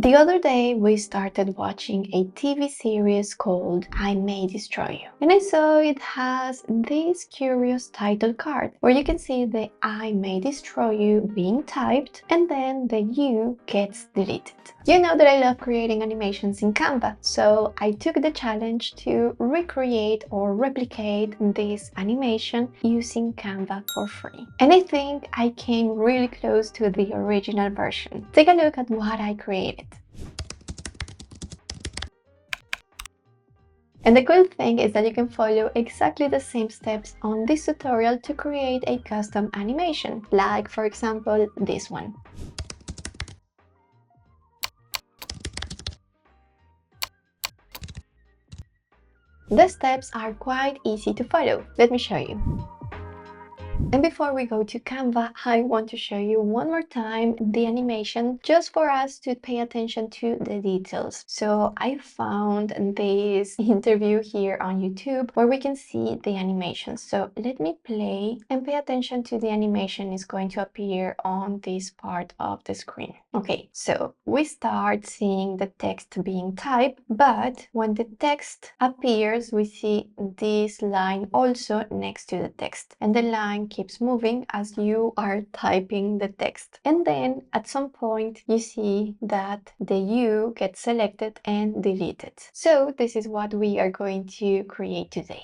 The other day we started watching a TV series called I May Destroy You, and I saw it has this curious title card where you can see the I May Destroy You being typed and then the U gets deleted. You know that I love creating animations in Canva, so I took the challenge to recreate or replicate this animation using Canva for free. And I think I came really close to the original version. Take a look at what I created. And the cool thing is that you can follow exactly the same steps on this tutorial to create a custom animation, like for example this one. The steps are quite easy to follow. Let me show you. And before we go to Canva, I want to show you one more time the animation just for us to pay attention to the details. So I found this interview here on YouTube where we can see the animation. So let me play and pay attention to the animation is going to appear on this part of the screen. Okay, so we start seeing the text being typed, but when the text appears, we see this line also next to the text, and the line keeps moving as you are typing the text. And then at some point you see that the U gets selected and deleted. So this is what we are going to create today.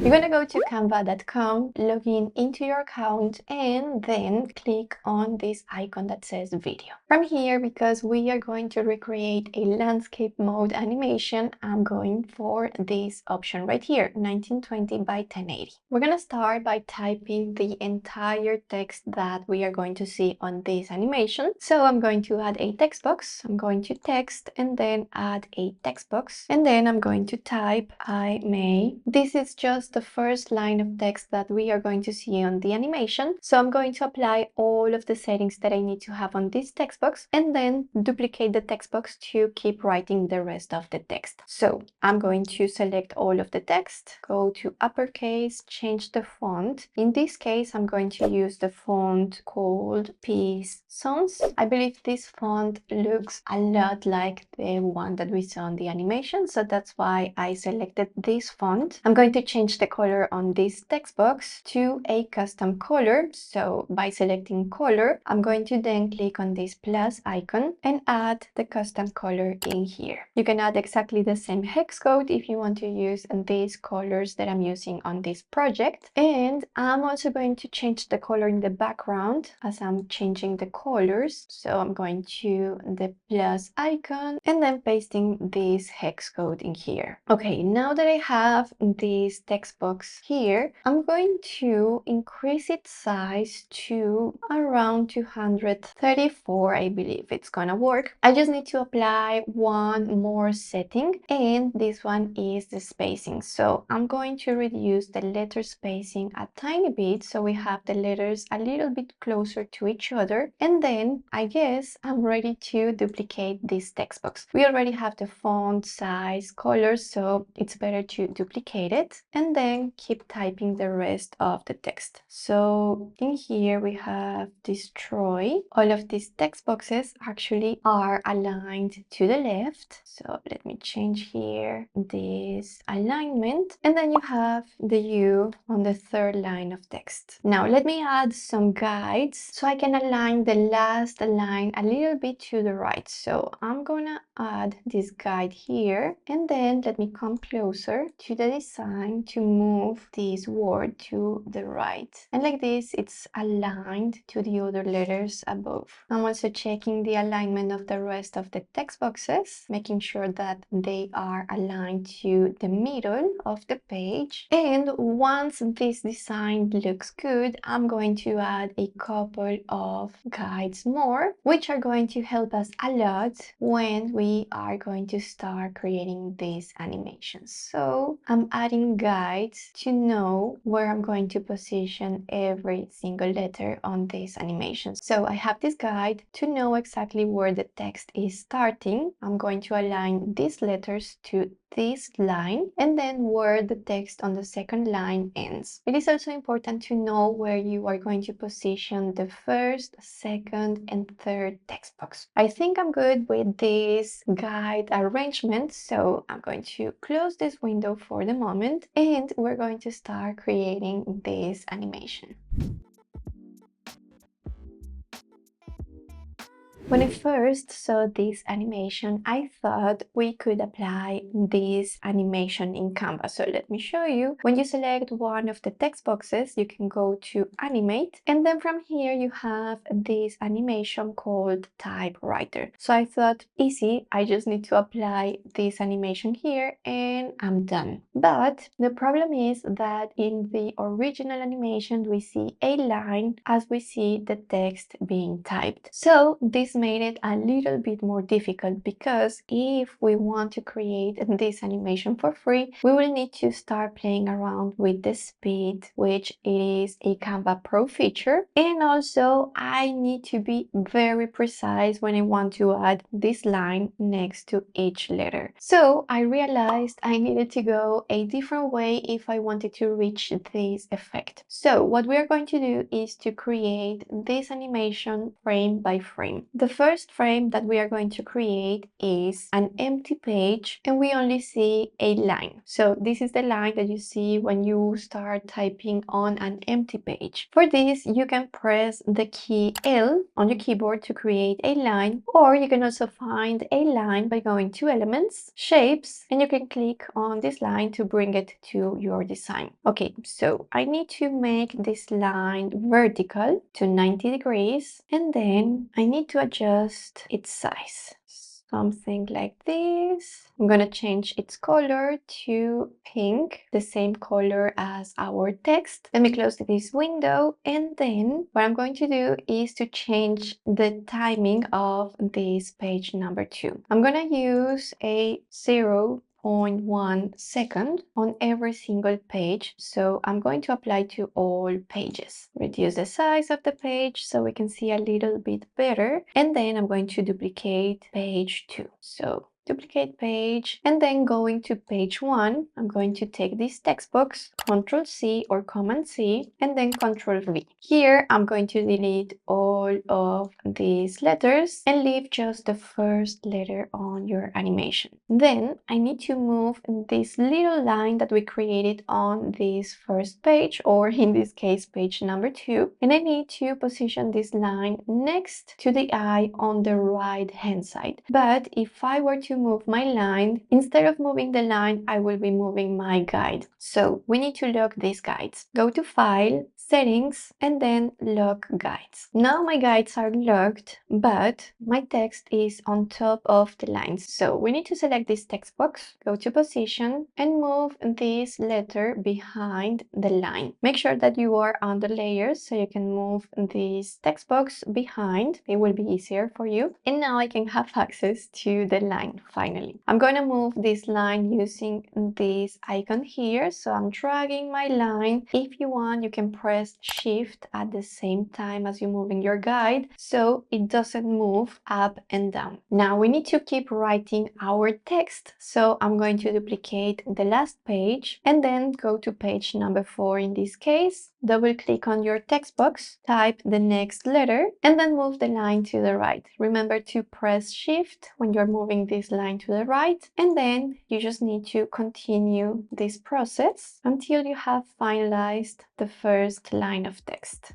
You're gonna go to canva.com, log in into your account, and then click on this icon that says video. From here, because we are going to recreate a landscape mode animation, I'm going for this option right here, 1920 by 1080. We're gonna start by typing the entire text that we are going to see on this animation. So I'm going to add a text box. I'm going to text and then add a text box. And then I'm going to type I may. This is just the first line of text that we are going to see on the animation. So I'm going to apply all of the settings that I need to have on this text box and then duplicate the text box to keep writing the rest of the text. So I'm going to select all of the text, go to uppercase, change the font. In this case, I'm going to use the font called Peace Sans. I believe this font looks a lot like the one that we saw on the animation, so that's why I selected this font. I'm going to change the color on this text box to a custom color. So by selecting color, I'm going to then click on this plus icon and add the custom color in here. You can add exactly the same hex code if you want to use these colors that I'm using on this project. And I'm also going to change the color in the background as I'm changing the colors. So I'm going to the plus icon and then pasting this hex code in here. Okay, now that I have this text box here, I'm going to increase its size to around 234. I believe it's gonna work. I just need to apply one more setting, and this one is the spacing. So I'm going to reduce the letter spacing a tiny bit so we have the letters a little bit closer to each other, and then I guess I'm ready to duplicate this text box. We already have the font size, colors, so it's better to duplicate it and then keep typing the rest of the text. So in here we have destroy. All of these text boxes actually are aligned to the left. So let me change here this alignment, and then you have the U on the third line of text. Now let me add some guides so I can align the last line a little bit to the right. So I'm gonna add this guide here, and then let me come closer to the design to move this word to the right. And like this, it's aligned to the other letters above. I'm also checking the alignment of the rest of the text boxes, making sure that they are aligned to the middle of the page. And once this design looks good, I'm going to add a couple of guides more, which are going to help us a lot when we are going to start creating these animations. So I'm adding guides guides to know where I'm going to position every single letter on this animation. So I have this guide to know exactly where the text is starting. I'm going to align these letters to this line and then where the text on the second line ends. It is also important to know where you are going to position the first, second, and third text box. I think I'm good with this guide arrangement, so I'm going to close this window for the moment and we're going to start creating this animation. When I first saw this animation, I thought we could apply this animation in Canva. So let me show you. When you select one of the text boxes, you can go to Animate. And then from here, you have this animation called Typewriter. So I thought, easy, I just need to apply this animation here and I'm done. But the problem is that in the original animation, we see a line as we see the text being typed. So this made it a little bit more difficult because if we want to create this animation for free, we will need to start playing around with the speed, which is a Canva Pro feature. And also I need to be very precise when I want to add this line next to each letter. So I realized I needed to go a different way if I wanted to reach this effect. So what we are going to do is to create this animation frame by frame. The first frame that we are going to create is an empty page and we only see a line. So this is the line that you see when you start typing on an empty page. For this, you can press the key L on your keyboard to create a line, or you can also find a line by going to Elements, Shapes, and you can click on this line to bring it to your design. Okay, so I need to make this line vertical to 90 degrees and then I need to adjust its size. Something like this. I'm gonna change its color to pink, the same color as our text. Let me close this window and then what I'm going to do is to change the timing of this page number 2. I'm gonna use a 0.1 second on every single page. So I'm going to apply to all pages. Reduce the size of the page so we can see a little bit better. And then I'm going to duplicate page 2. So duplicate page and then going to page 1, I'm going to take this text box, Ctrl C or Command C, and then Ctrl V. Here I'm going to delete all of these letters and leave just the first letter on your animation. Then I need to move this little line that we created on this first page, or in this case page number 2, and I need to position this line next to the eye on the right hand side. But if I were to move my line, instead of moving the line, I will be moving my guide. So we need to lock these guides. Go to File, Settings, and then Lock Guides. Now my guides are locked, but my text is on top of the lines. So we need to select this text box, go to Position, and move this letter behind the line. Make sure that you are on the layers so you can move this text box behind. It will be easier for you. And now I can have access to the line. Finally, I'm going to move this line using this icon here. So I'm dragging my line. If you want, you can press Shift at the same time as you're moving your guide so it doesn't move up and down. Now we need to keep writing our text. So I'm going to duplicate the last page and then go to page number 4 in this case. Double click on your text box, type the next letter, and then move the line to the right. Remember to press Shift when you're moving this line to the right, and then you just need to continue this process until you have finalized the first line of text.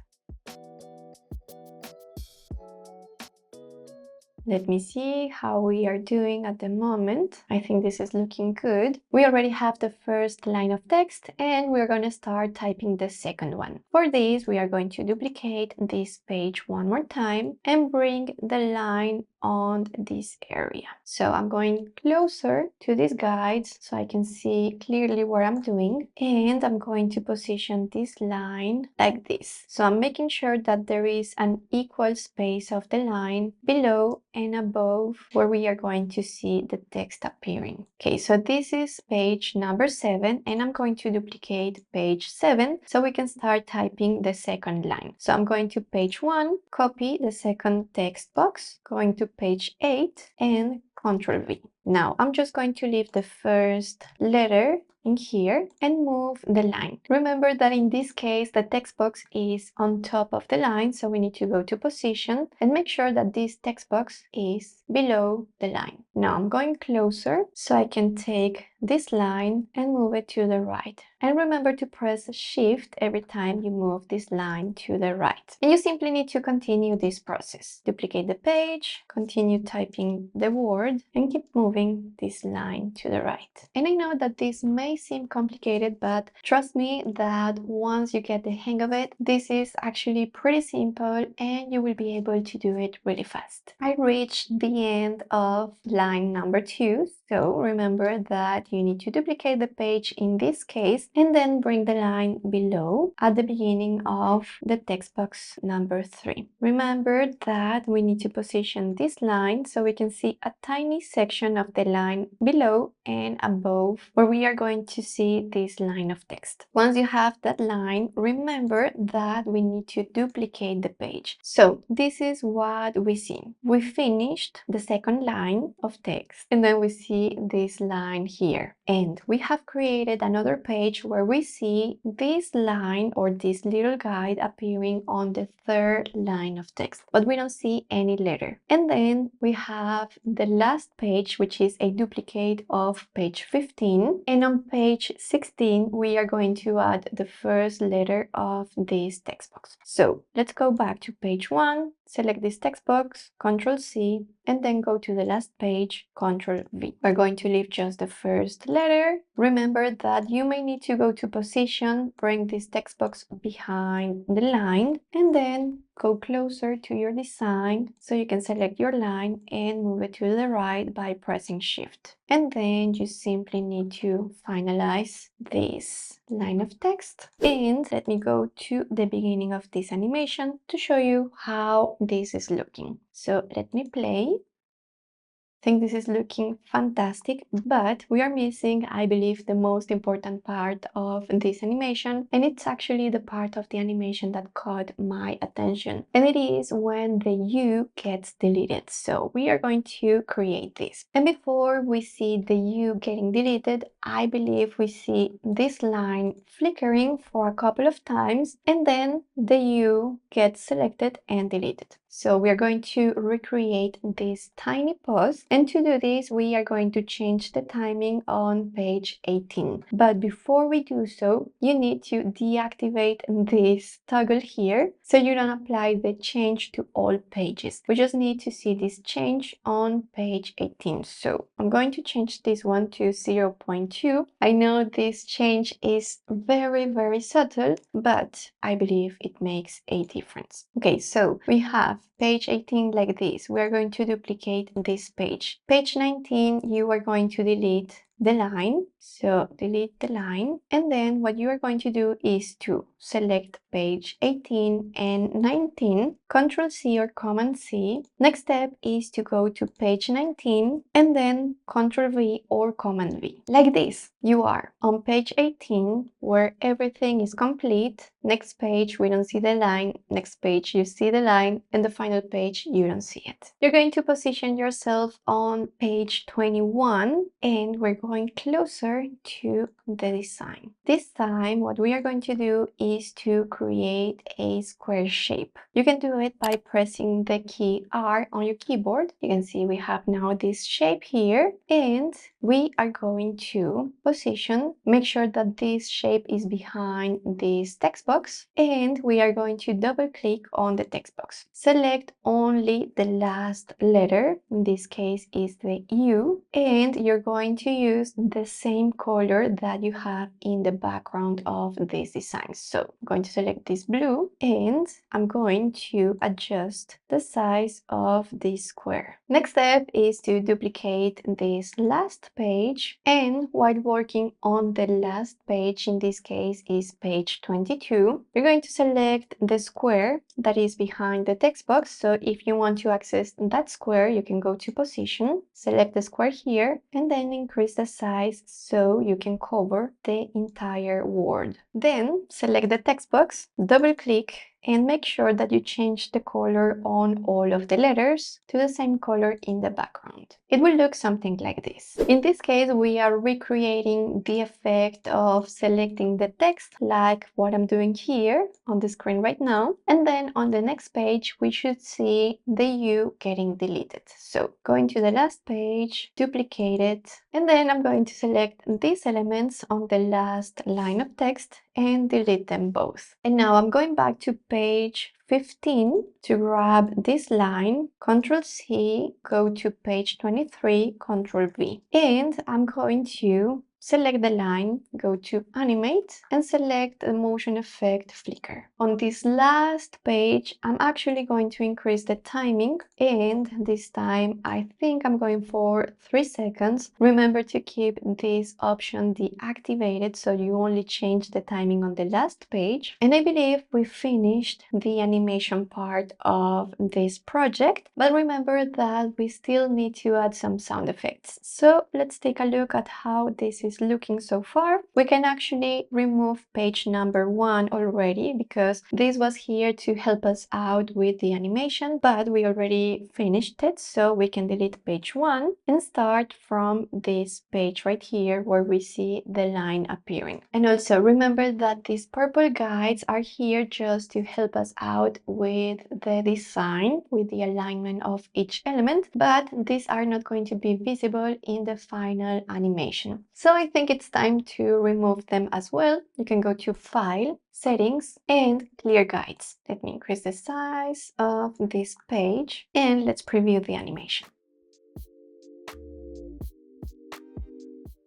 Let me see how we are doing at the moment. I think this is looking good. We already have the first line of text and we're going to start typing the second one. For this, we are going to duplicate this page one more time and bring the line on this area. So I'm going closer to these guides so I can see clearly what I'm doing, and I'm going to position this line like this. So I'm making sure that there is an equal space of the line below and above where we are going to see the text appearing. Okay, so this is page number 7, and I'm going to duplicate page 7 so we can start typing the second line. So I'm going to page 1, copy the second text box, going to page 8 and Ctrl V. Now I'm just going to leave the first letter in here and move the line. Remember that in this case the text box is on top of the line, so we need to go to position and make sure that this text box is below the line. Now I'm going closer so I can take this line and move it to the right. And remember to press Shift every time you move this line to the right. And you simply need to continue this process. Duplicate the page, continue typing the word, and keep moving this line to the right. And I know that this may seem complicated, but trust me that once you get the hang of it, this is actually pretty simple and you will be able to do it really fast. I reached the end of line number 2, so remember that you need to duplicate the page in this case and then bring the line below at the beginning of the text box number 3. Remember that we need to position this line so we can see a tiny section of the line below and above where we are going to see this line of text. Once you have that line, remember that we need to duplicate the page. So this is what we see. We finished the second line of text and then we see this line here, and we have created another page where we see this line or this little guide appearing on the third line of text, but we don't see any letter. And then we have the last page, which is a duplicate of page 15, and on page 16 we are going to add the first letter of this text box. So let's go back to page 1, select this text box, Ctrl C, and then go to the last page, Ctrl V. We're going to leave just the first letter. Remember that you may need to go to position, bring this text box behind the line, and then go closer to your design so you can select your line and move it to the right by pressing Shift. And then you simply need to finalize this line of text. And let me go to the beginning of this animation to show you how this is looking. So let me play. I think this is looking fantastic, but we are missing, I believe, the most important part of this animation, and it's actually the part of the animation that caught my attention, and it is when the U gets deleted. So we are going to create this, and before we see the U getting deleted, I believe we see this line flickering for a couple of times, and then the U gets selected and deleted. So we are going to recreate this tiny pause, and to do this we are going to change the timing on page 18. But before we do so, you need to deactivate this toggle here so you don't apply the change to all pages. We just need to see this change on page 18. So I'm going to change this one to 0.2. I know this change is very subtle, but I believe it makes a difference. Okay, so we have page 18 like this. We are going to duplicate this page. Page 19, you are going to delete the line. So delete the line, and then what you are going to do is to select page 18 and 19, Ctrl C or Command C. Next step is to go to page 19 and then Ctrl V or Command V. Like this, you are on page 18 where everything is complete. Next page we don't see the line, next page you see the line, and the final page you don't see it. You're going to position yourself on page 21 and we're going closer to the design. This time what we are going to do is to create a square shape. You can do it by pressing the key R on your keyboard. You can see we have now this shape here, and we are going to position, make sure that this shape is behind this text box, and we are going to double click on the text box. Select only the last letter, in this case is the U, and you're going to use the same color that you have in the background of this design. So I'm going to select this blue and I'm going to adjust the size of this square. Next step is to duplicate this last page, and while working on the last page, in this case is page 22, you're going to select the square that is behind the text box. So if you want to access that square, you can go to position, select the square here, and then increase the size so you can cover the entire word. Then select the text box, double click, and make sure that you change the color on all of the letters to the same color in the background. It will look something like this. In this case, we are recreating the effect of selecting the text like what I'm doing here on the screen right now. And then on the next page, we should see the U getting deleted. So going to the last page, duplicate it, and then I'm going to select these elements on the last line of text and delete them both. And now I'm going back to page 15 to grab this line, Ctrl C, go to page 23, Ctrl V. And I'm going to select the line, go to animate, and select the motion effect flicker. On this last page, I'm actually going to increase the timing, and this time I think I'm going for 3 seconds. Remember to keep this option deactivated so you only change the timing on the last page. And I believe we finished the animation part of this project, but remember that we still need to add some sound effects. So let's take a look at how this is looking so far. We can actually remove page number 1 already because this was here to help us out with the animation, but we already finished it, so we can delete page 1 and start from this page right here where we see the line appearing. And also remember that these purple guides are here just to help us out with the design, with the alignment of each element, but these are not going to be visible in the final animation. So I think it's time to remove them as well. You can go to File, Settings, and Clear Guides. Let me increase the size of this page and let's preview the animation.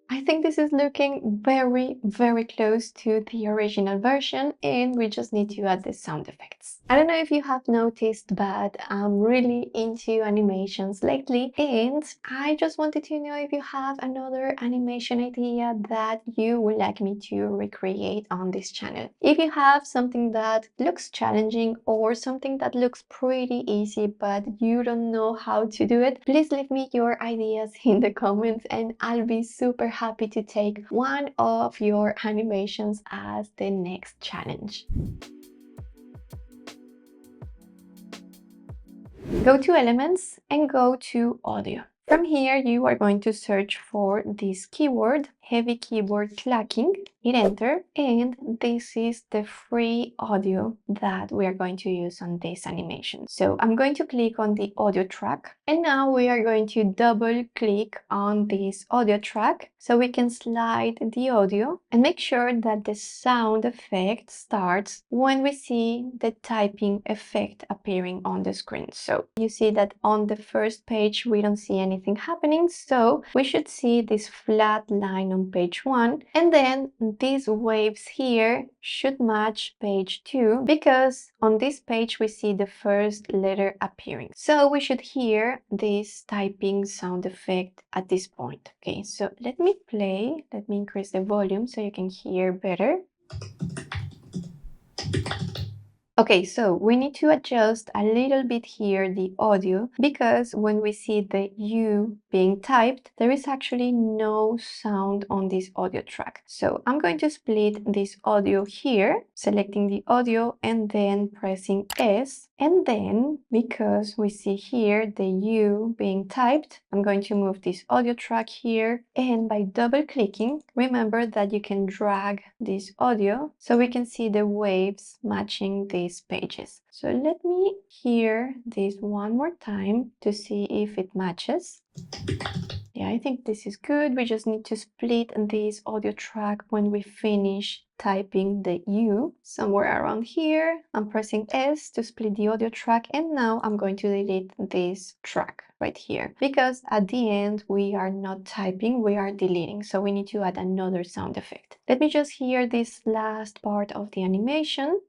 I think this is looking very, very close to the original version, and we just need to add the sound effects. I don't know if you have noticed, but I'm really into animations lately, and I just wanted to know if you have another animation idea that you would like me to recreate on this channel. If you have something that looks challenging or something that looks pretty easy, but you don't know how to do it, please leave me your ideas in the comments and I'll be super happy to take one of your animations as the next challenge. Go to Elements and go to Audio. From here, you are going to search for this keyword, heavy keyboard clacking, hit enter, and this is the free audio that we are going to use on this animation. So I'm going to click on the audio track, and now we are going to double click on this audio track so we can slide the audio and make sure that the sound effect starts when we see the typing effect appearing on the screen. So you see that on the first page we don't see anything happening, so we should see this flat line on page 1, and then these waves here should match page 2 because on this page we see the first letter appearing. So we should hear this typing sound effect at this point. Okay, so let me increase the volume so you can hear better. Okay, so we need to adjust a little bit here the audio because when we see the U being typed, there is actually no sound on this audio track. So I'm going to split this audio here, selecting the audio and then pressing S. And then because we see here the U being typed, I'm going to move this audio track here, and by double clicking, remember that you can drag this audio so we can see the waves matching these pages. So let me hear this one more time to see if it matches. Yeah, I think this is good. We just need to split this audio track when we finish typing the U somewhere around here. I'm pressing S to split the audio track, and now I'm going to delete this track right here because at the end we are not typing, we are deleting, so we need to add another sound effect. Let me just hear this last part of the animation.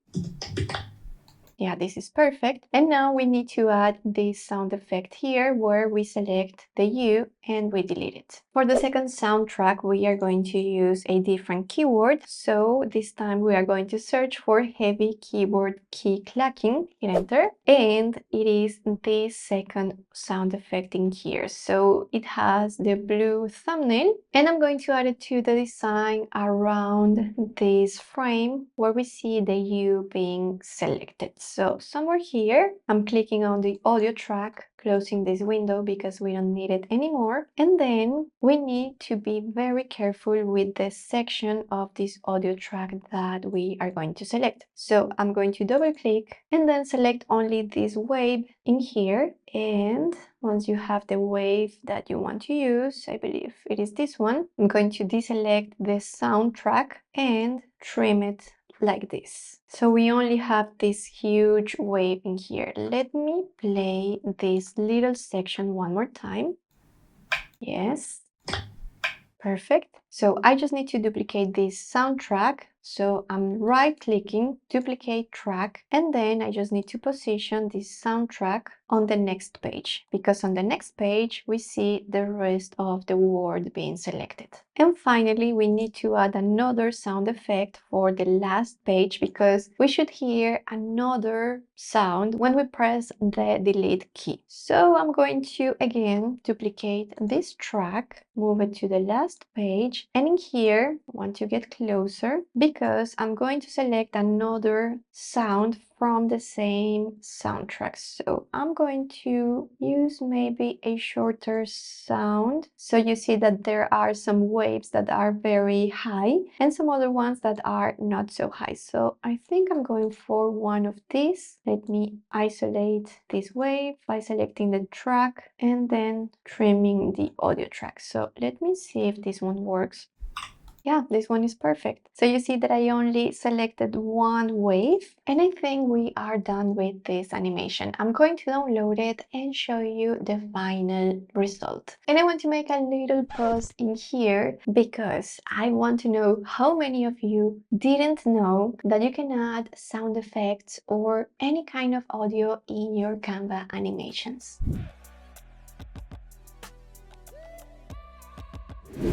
Yeah, this is perfect. And now we need to add this sound effect here where we select the U and we delete it. For the second soundtrack, we are going to use a different keyword. So this time we are going to search for heavy keyboard key clacking, hit enter, and it is this second sound effect in here. So it has the blue thumbnail, and I'm going to add it to the design around this frame where we see the U being selected. So somewhere here, I'm clicking on the audio track, closing this window because we don't need it anymore. And then we need to be very careful with the section of this audio track that we are going to select. So I'm going to double click and then select only this wave in here. And once you have the wave that you want to use, I believe it is this one, I'm going to deselect the soundtrack and trim it like this. So we only have this huge wave in here. Let me play this little section one more time. Yes. Perfect. So I just need to duplicate this soundtrack. So I'm right clicking, duplicate track, and then I just need to position this soundtrack on the next page, because on the next page we see the rest of the word being selected. And finally, we need to add another sound effect for the last page because we should hear another sound when we press the delete key. So I'm going to again duplicate this track, move it to the last page, and in here I want to get closer because I'm going to select another sound from the same soundtrack. So I'm going to use maybe a shorter sound. So you see that there are some waves that are very high and some other ones that are not so high. So I think I'm going for one of these. Let me isolate this wave by selecting the track and then trimming the audio track. So let me see if this one works. Yeah, this one is perfect. So you see that I only selected one wave, and I think we are done with this animation. I'm going to download it and show you the final result. And I want to make a little pause in here because I want to know how many of you didn't know that you can add sound effects or any kind of audio in your Canva animations.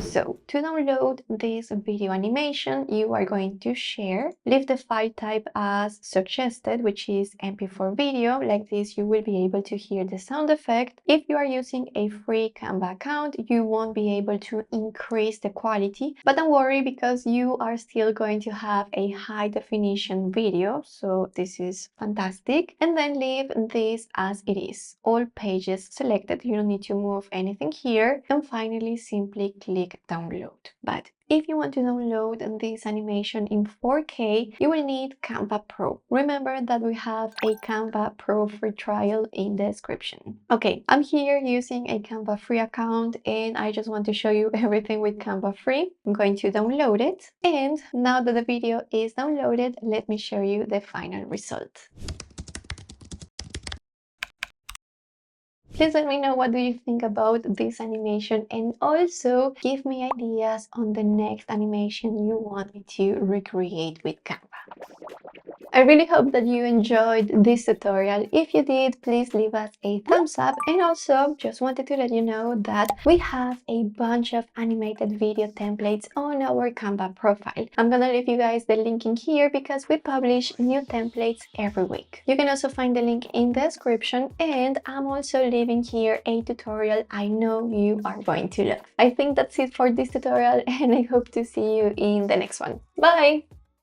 So to download this video animation, you are going to share, leave the file type as suggested, which is MP4 video. Like this, you will be able to hear the sound effect. If you are using a free Canva account, you won't be able to increase the quality, but don't worry because you are still going to have a high definition video. So this is fantastic. And then leave this as it is. All pages selected. You don't need to move anything here. And finally, simply click download. But if you want to download this animation in 4K, you will need Canva Pro. Remember that we have a Canva Pro free trial in the description. Okay, I'm here using a Canva free account and I just want to show you everything with Canva free. I'm going to download it. And now that the video is downloaded, let me show you the final result. Please let me know what do you think about this animation and also give me ideas on the next animation you want me to recreate with Canva. I really hope that you enjoyed this tutorial. If you did, please leave us a thumbs up, and also just wanted to let you know that we have a bunch of animated video templates on our Canva profile. I'm gonna leave you guys the link in here because we publish new templates every week. You can also find the link in the description, and I'm also leaving here a tutorial I know you are going to love. I think that's it for this tutorial, and I hope to see you in the next one. Bye!